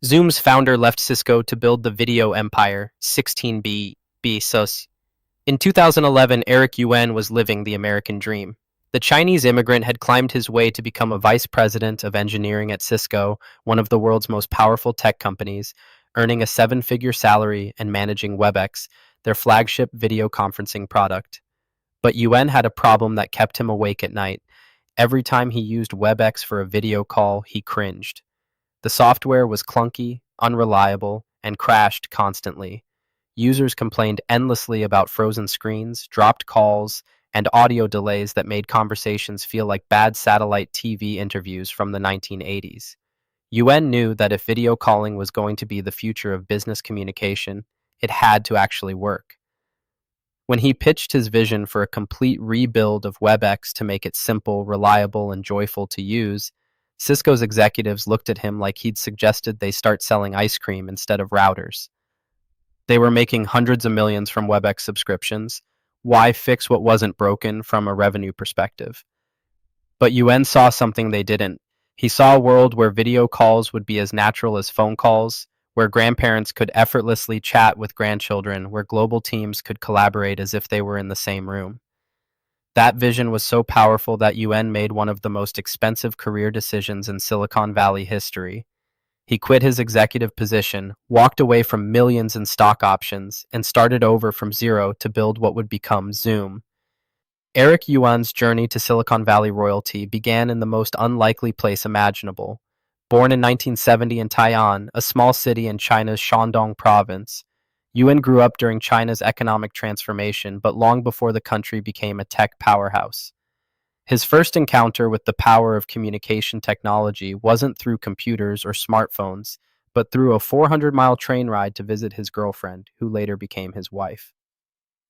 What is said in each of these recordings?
Zoom's founder left Cisco to build the video empire, 16B SOS. In 2011, Eric Yuan was living the American dream. The Chinese immigrant had climbed his way to become a vice president of engineering at Cisco, one of the world's most powerful tech companies, earning a seven-figure salary and managing WebEx, their flagship video conferencing product. But Yuan had a problem that kept him awake at night. Every time he used WebEx for a video call, he cringed. The software was clunky, unreliable, and crashed constantly. Users complained endlessly about frozen screens, dropped calls, and audio delays that made conversations feel like bad satellite TV interviews from the 1980s. UN knew that if video calling was going to be the future of business communication, it had to actually work. When he pitched his vision for a complete rebuild of WebEx to make it simple, reliable, and joyful to use, Cisco's executives looked at him like he'd suggested they start selling ice cream instead of routers. They were making hundreds of millions from WebEx subscriptions. Why fix what wasn't broken from a revenue perspective? But UN saw something they didn't. He saw a world where video calls would be as natural as phone calls, where grandparents could effortlessly chat with grandchildren, where global teams could collaborate as if they were in the same room. That vision was so powerful that UN made one of the most expensive career decisions in Silicon Valley history. He quit his executive position, walked away from millions in stock options, and started over from zero to build what would become Zoom. Eric Yuan's journey to Silicon Valley royalty began in the most unlikely place imaginable. Born in 1970 in Tai'an, a small city in China's Shandong province, Yuan grew up during China's economic transformation, but long before the country became a tech powerhouse. His first encounter with the power of communication technology wasn't through computers or smartphones, but through a 400-mile train ride to visit his girlfriend, who later became his wife.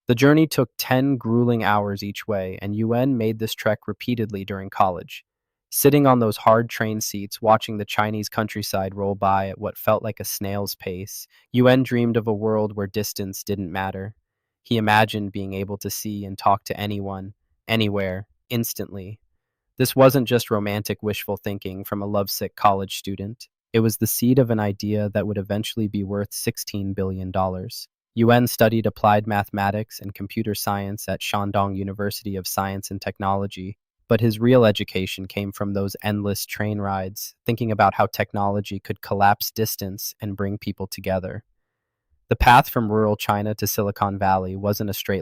The journey took 10 grueling hours each way, and Yuan made this trek repeatedly during college. Sitting on those hard train seats, watching the Chinese countryside roll by at what felt like a snail's pace, Yuan dreamed of a world where distance didn't matter. He imagined being able to see and talk to anyone, anywhere, instantly. This wasn't just romantic wishful thinking from a lovesick college student. It was the seed of an idea that would eventually be worth $16 billion. Yuan studied applied mathematics and computer science at Shandong University of Science and Technology, but his real education came from those endless train rides, thinking about how technology could collapse distance and bring people together. The path from rural China to Silicon Valley wasn't a straight